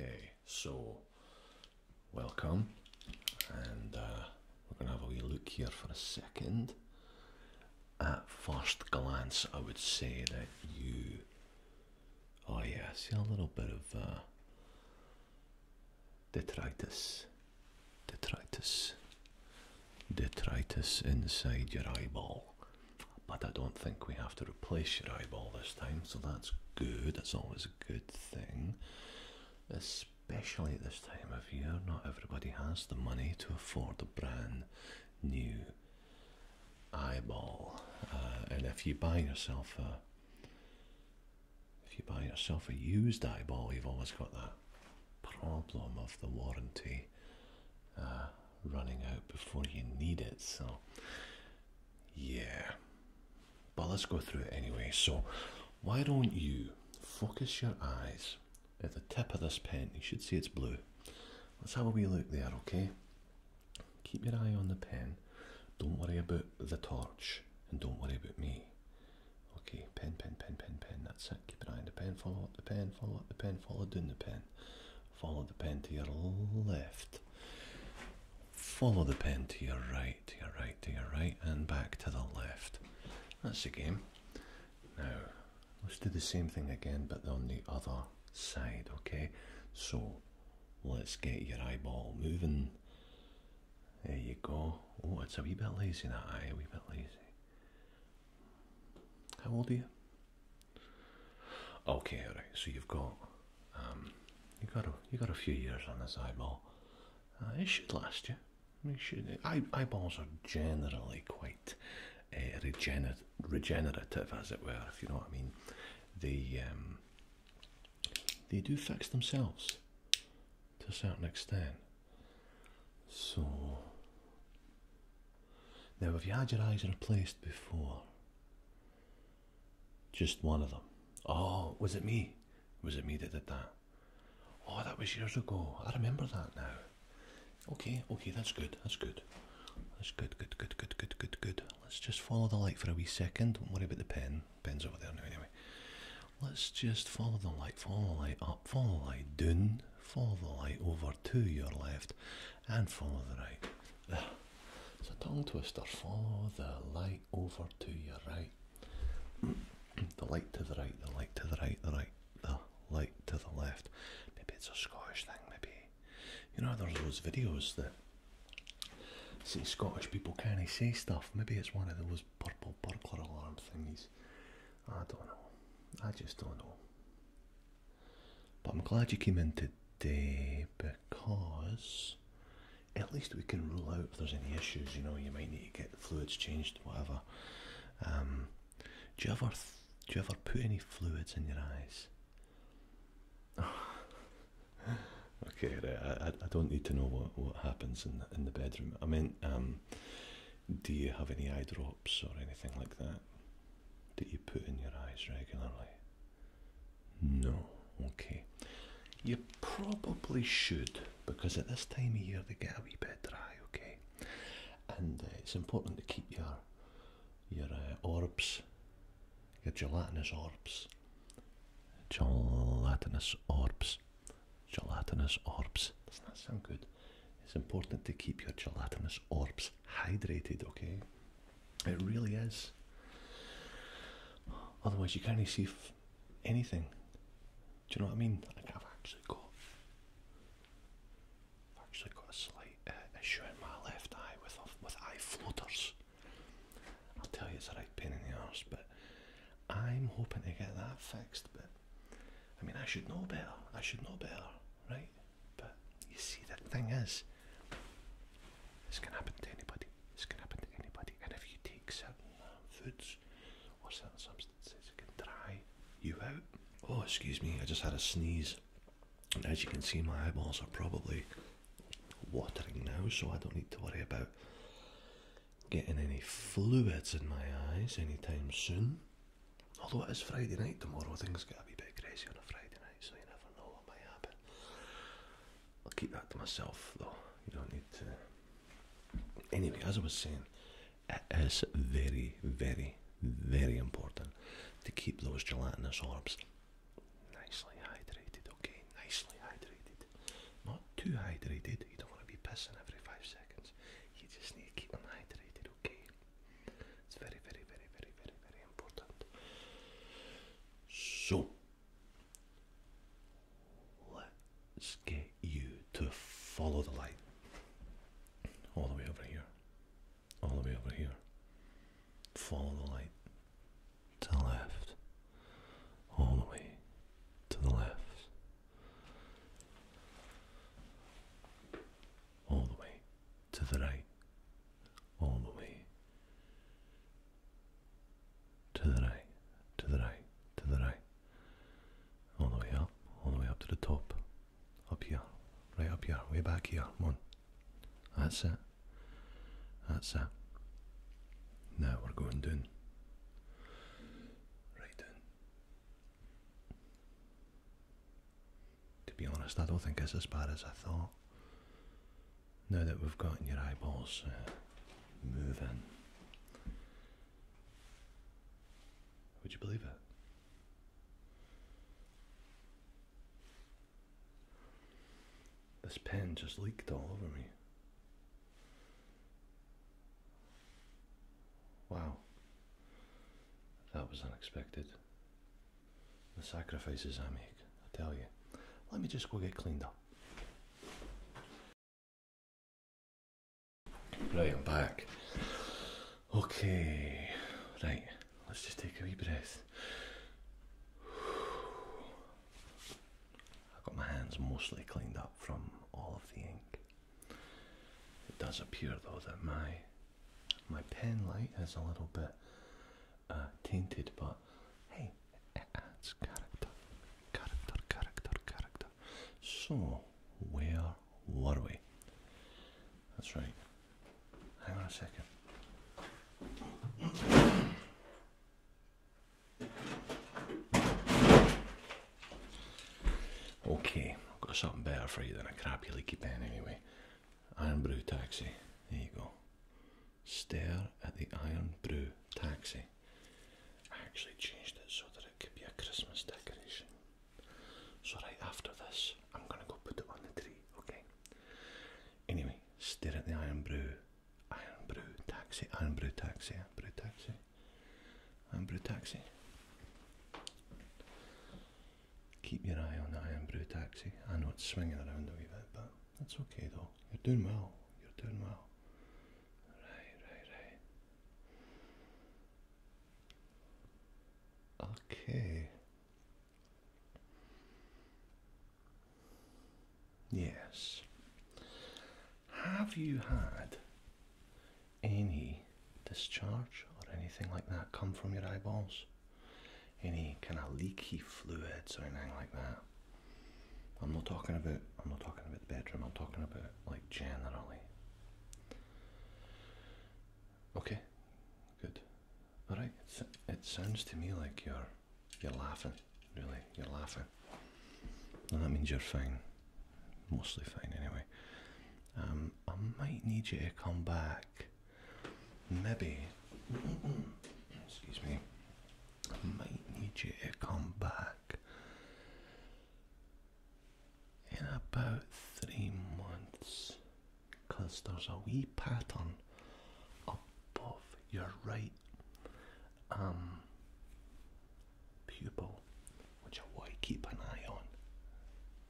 Okay, so welcome, and we're going to have a wee look here for a second. At first glance, I would say that you, oh yeah, see a little bit of detritus inside your eyeball. But I don't think we have to replace your eyeball this time, so that's good. That's always a good thing, especially at this time of year. Not everybody has the money to afford a brand new eyeball, and if you buy yourself a used eyeball, you've always got that problem of the warranty running out before you need it. So yeah, but let's go through it anyway. So why don't you focus your eyes at the tip of this pen? You should see it's blue. Let's have a wee look there, okay? Keep your eye on the pen. Don't worry about the torch, and don't worry about me. Okay, pen, that's it. Keep your eye on the pen, follow up the pen, follow up the pen, follow down the pen. Follow the pen to your left. Follow the pen to your right, to your right, to your right, and back to the left. That's the game. Now, let's do the same thing again, but on the other side, okay? So, let's get your eyeball moving. There you go. Oh, it's a wee bit lazy, that eye, a wee bit lazy. How old are you? Okay, alright, so you've got a few years on this eyeball. It should last you. Eyeballs are generally quite regenerative, as it were, if you know what I mean. They do fix themselves to a certain extent. So now, have you had your eyes replaced before? Just one of them. Oh, was it me? Was it me that did that? Oh, that was years ago. I remember that now. Okay, that's good. That's good. Let's just follow the light for a wee second. Don't worry about the pen. Pen's over there now anyway. Let's just follow the light up, follow the light down, follow the light over to your left, and follow the right. There. It's a tongue twister. Follow the light over to your right. The light to the right, the light to the right, the light to the left. Maybe it's a Scottish thing, maybe. You know, there's those videos that say Scottish people can't say stuff. Maybe it's one of those purple burglar alarm thingies. I don't know. I just don't know. But I'm glad you came in today, because at least we can rule out if there's any issues. You know, you might need to get the fluids changed, whatever. Do you ever put any fluids in your eyes? Okay, right. I don't need to know what happens in the bedroom. I meant, do you have any eye drops or anything like that you put in your eyes regularly? No. Okay. You probably should, because at this time of year they get a wee bit dry. Okay, and it's important to keep your orbs. Your gelatinous orbs. Doesn't that sound good? It's important to keep your gelatinous orbs hydrated, okay? It really is. Otherwise you can't see anything. Do you know what I mean? Like I've actually got a slight issue in my left eye with eye floaters. I'll tell you, it's a right pain in the arse, but I'm hoping to get that fixed. But I mean, I should know better, right? But you see, the thing is, this can happen to anybody. And if you take certain foods or certain substances, it can dry you out. Oh, excuse me, I just had a sneeze. And as you can see, my eyeballs are probably watering now, so I don't need to worry about getting any fluids in my eyes anytime soon. Although it is Friday night tomorrow, things get a wee bit crazy on a Friday night, so you never know what might happen. I'll keep that to myself, though. You don't need to. Anyway, as I was saying, it is very, very, very important to keep those gelatinous orbs nicely hydrated, okay? Nicely hydrated. pissing every 5 seconds. You just need to keep them hydrated, okay? It's very, very, very, very, very, very important. So, let's get you to follow the light. All the way over here. All the way over here. Follow the light. To the left. All the way to the left. All the way to the right. All the way to the right. To the right. To the right. All the way up. All the way up to the top. Up here. Right up here. Way back here. Come on. That's it. That's it. Now we're going down. Right down. To be honest, I don't think it's as bad as I thought. Now that we've gotten your eyeballs moving. Would you believe it? This pen just leaked all over me. Wow. That was unexpected. The sacrifices I make, I tell you. Let me just go get cleaned up. Right, I'm back. Okay. Right, let's just take a wee breath. I've got my hands mostly cleaned up from all of the ink. It does appear though that my pen light is a little bit tainted, but hey, it adds character. So, where were we? That's right. Hang on a second. Okay, I've got something better for you than a crappy leaky pen anyway. Iron Brew Taxi. There you go. Stare at the Iron Brew Taxi. I actually changed it so that it could be a Christmas decoration. So right after this, I'm gonna go put it on the tree, okay? Anyway, stare at the Iron Brew Taxi, Iron Brew Taxi, Iron Brew Taxi, Iron Brew Taxi. Keep your eye on the Iron Brew Taxi. I know it's swinging around a wee bit, but that's okay though. You're doing well. You're doing well. Right. Okay. Yes. Have you had any discharge or anything like that come from your eyeballs? Any kind of leaky fluids or anything like that? I'm not talking about the bedroom, I'm talking about like generally. Okay, good. Alright, it sounds to me like you're laughing, really, you're laughing. And that means you're fine. Mostly fine anyway. I might need you to come back. Maybe. Excuse me. I might need you to come back in about 3 months, because there's a wee pattern above your right pupil which I want to keep an eye on.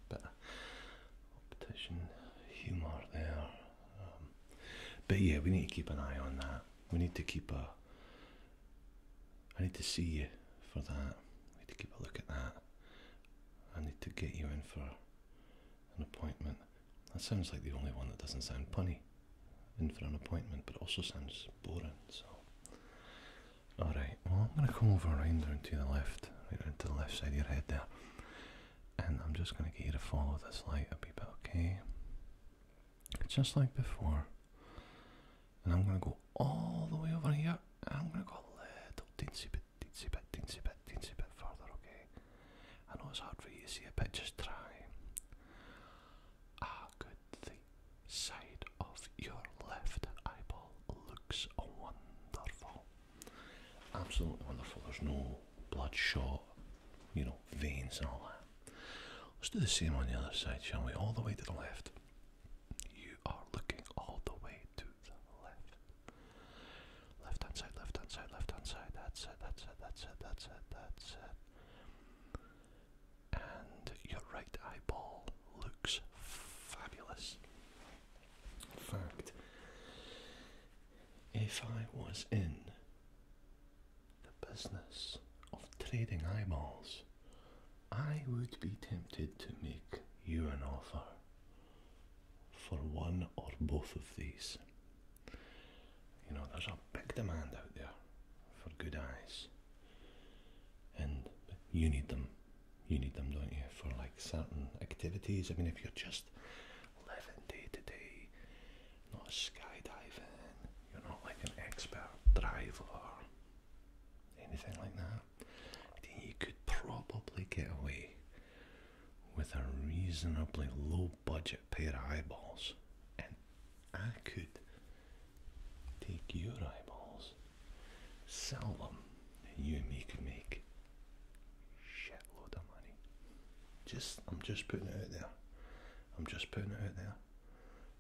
Bit of optician humour there. But yeah, we need to keep an eye on that. We need to keep I need to see you for that. I need to keep a look at that. I need to get you in for an appointment. That sounds like the only one that doesn't sound punny. In for an appointment, but it also sounds boring, so. Alright, well I'm going to come over right down to the left, right down to the left side of your head there. And I'm just going to get you to follow this light a wee bit, okay? Just like before. And I'm going to go all the way over here, and I'm going to go a little teensy bit further, okay? I know it's hard for you to see it, but just try. Good. The side of your left eyeball looks wonderful. Absolutely wonderful. There's no bloodshot, veins and all that. Let's do the same on the other side, shall we? All the way to the left. You are That's it, that's it, that's it, that's it, that's it. And your right eyeball looks fabulous. In fact, if I was in the business of trading eyeballs, I would be tempted to make you an offer for one or both of these. You know, there's a big demand out there for good eyes, and you need them. You need them, don't you, for like certain activities? I mean, if you're just living day to day, not skydiving, you're not like an expert driver, anything like that, then you could probably get away with a reasonably low budget pair of eyeballs, and I could take your eyeballs, sell them, and you and me could make shitload of money. I'm just putting it out there. I'm just putting it out there.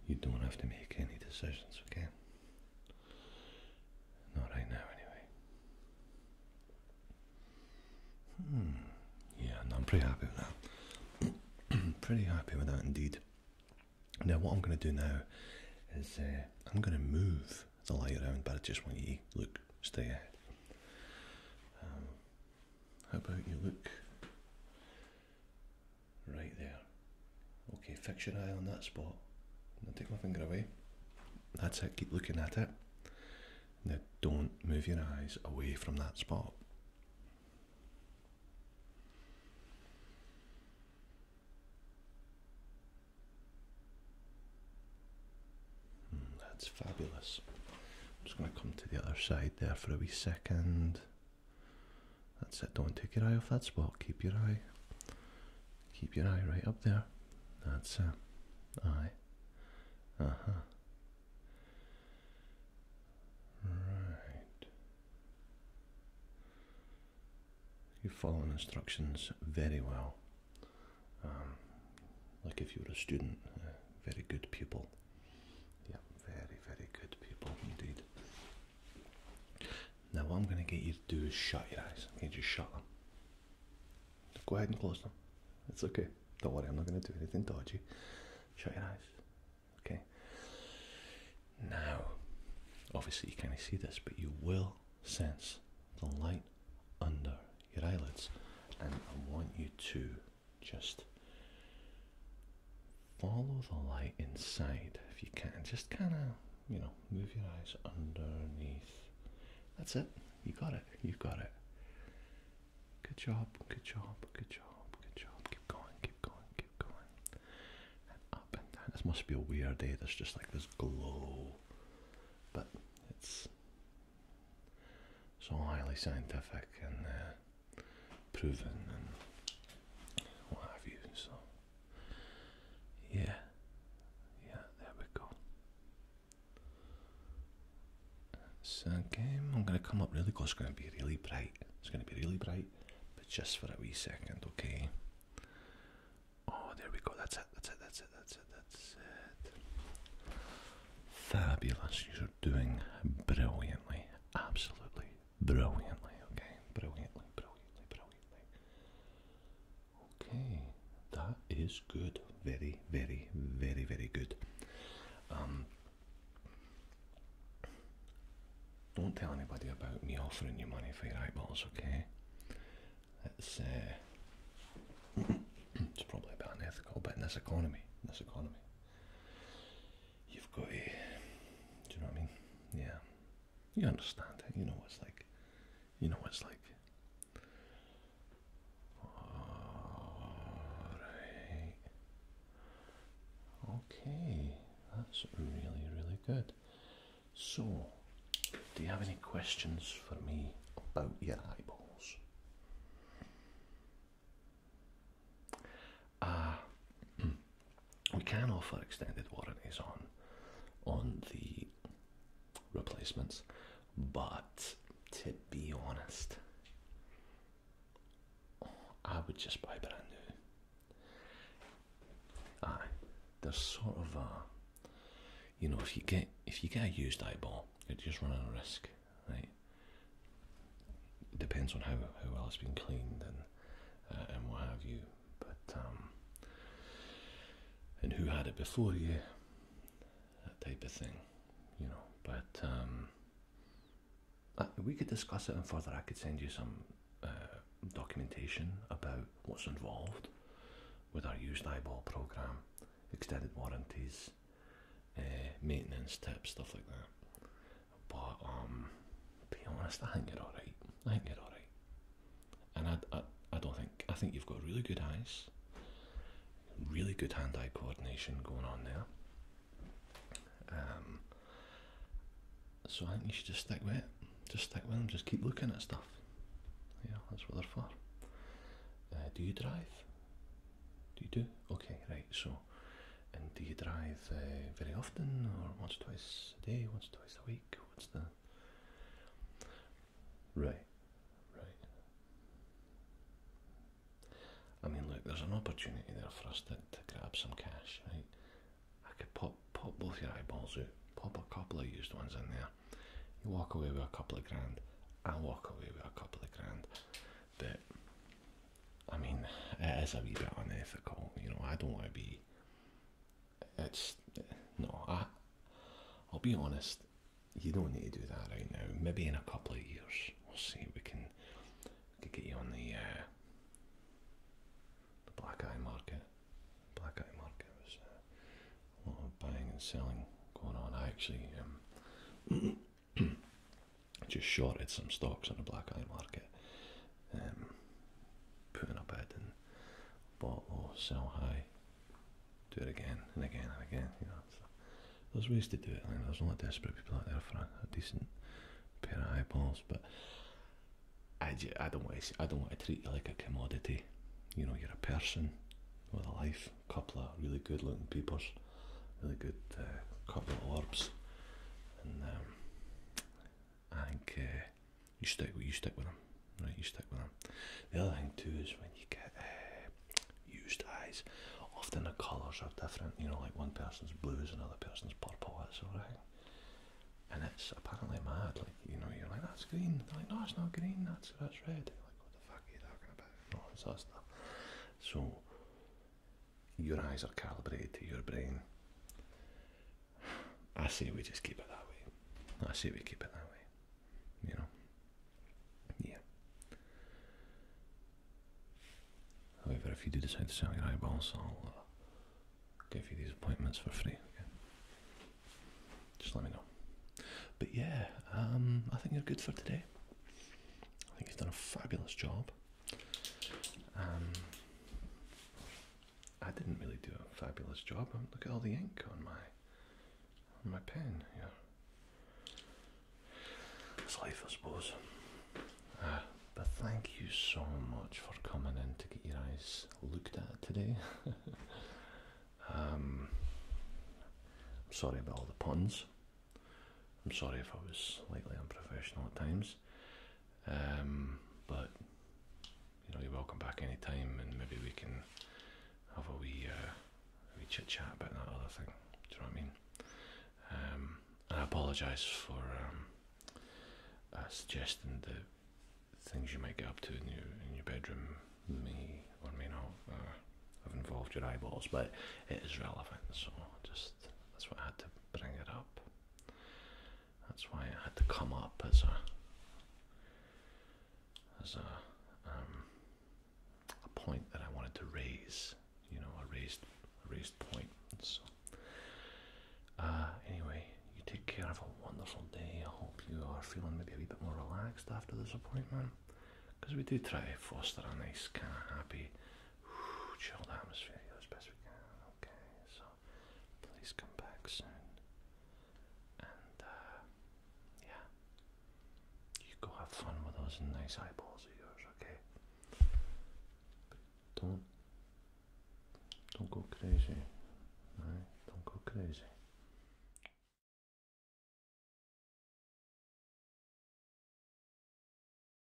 You don't have to make any decisions, okay? Not right now, anyway. Yeah, no, I'm pretty happy with that. Pretty happy with that indeed. Now, what I'm going to do now is I'm going to move the light around, but I just want you to look straight ahead. How about you look right there? Okay, fix your eye on that spot. Now take my finger away. That's it, keep looking at it. Now don't move your eyes away from that spot. That's fabulous. I'm just going to come to the other side there for a wee second. That's it, don't take your eye off that spot. Keep your eye right up there. That's it. Aye. Uh-huh. Right. You're following instructions very well. Like if you were a student, very good pupil. Yeah, very, very good pupil indeed. Now what I'm going to get you to do is shut your eyes. Okay, just shut them. Go ahead and close them. It's okay. Don't worry, I'm not going to do anything dodgy. Shut your eyes. Okay. Now, obviously you can't see this, but you will sense the light under your eyelids. And I want you to just follow the light inside if you can. Just kind of, you know, move your eyes underneath. That's it. You got it. You've got it. Good job. Good job. Good job. Good job. Keep going. Keep going. Keep going. And up and down. This must be a weird day. There's just like this glow. But it's so highly scientific and proven and what have you. So, yeah. Yeah, there we go. So again, I'm going to come up really close. It's going to be really bright. It's going to be really bright, but just for a wee second, okay? Oh, there we go. That's it. That's it. That's it. That's it. That's it. Fabulous. You're doing brilliantly. Absolutely brilliantly. Okay? Brilliantly, brilliantly, brilliantly. Okay. That is good. Very, very, very, very good. Don't tell anybody about me offering you money for your eyeballs, okay? It's it's probably a bit unethical, but in this economy, you've got to, do you know what I mean? Yeah, you understand it. You know what it's like. You know what it's like. All right. Okay, that's really, really good. So, do you have any questions for me about your eyeballs? We can offer extended warranties on the replacements, but to be honest, I would just buy brand new. Aye, there's sort of a, you know, if you get a used eyeball, you're just running a risk, right? depends on how well it's been cleaned and what have you. But and who had it before you, that type of thing, you know. But we could discuss it and further. I could send you some documentation about what's involved with our used eyeball program, extended warranties, maintenance tips, stuff like that. But be honest, I think you're all right. I think you're all right. And I don't think, I think you've got really good eyes, really good hand-eye coordination going on there. So I think you should just stick with it. Just stick with them. Just keep looking at stuff. Yeah, that's what they're for. Do you drive? Do you do? Okay, right. So, and do you drive very often, or once, twice a day, once, twice a week? What's the... Right. I mean, look, there's an opportunity there for us to grab some cash, right? I could pop both your eyeballs out, pop a couple of used ones in there. You walk away with a couple of grand. I walk away with a couple of grand. But I mean, it is a wee bit unethical. You know, I don't want to be. It's no. I'll be honest. You don't need to do that right now. Maybe in a couple of years, we'll see. We can get you on the black eye market. Black eye market was a lot of buying and selling going on. I actually just shorted some stocks on the black eye market, put in a bid and bought low, sell high, do it again and again and again. You know, so there's ways to do it. Like, there's a lot of desperate people out there for a decent pair of eyeballs, but I don't want to treat you like a commodity. You know, you're a person with a life, a couple of really good looking peepers, really good couple of orbs, and I think you stick with them, right? You stick with them. The other thing too is when you get used eyes, often the colours are different. You know, like one person's blues, another person's purple, that sort of thing. And it's apparently mad. Like, you know, you're like, that's green. They're like, no, it's not green. That's red. You're like, what the fuck are you talking about? All this other stuff. So your eyes are calibrated to your brain. I say we just keep it that way. I say we keep it that way. You know. Yeah. However, if you do decide to sell your eyeballs, I'll give you these appointments for free. Okay? Just let me know. But yeah, I think you're good for today. I think you've done a fabulous job. I didn't really do a fabulous job. Look at all the ink on my pen here. It's life, I suppose. But thank you so much for coming in to get your eyes looked at today. I'm sorry about all the puns. I'm sorry if I was slightly unprofessional at times. But you know, you're welcome back anytime, and maybe we can have a wee chit chat about that other thing. Do you know what I mean? And I apologise for suggesting the things you might get up to in your bedroom may or may not have involved your eyeballs, but it is relevant, so that's why I had to bring it up. That's why it had to come up as a point that I wanted to raise, you know, a raised point. So anyway, you take care, have a wonderful day. I hope you are feeling maybe a wee bit more relaxed after this appointment, because we do try to foster a nice kind of happy, chilled atmosphere here as best we can. Okay, so please come back soon, and yeah, you go have fun with those nice eyeballs of yours, okay? But don't go crazy, right? Don't go crazy.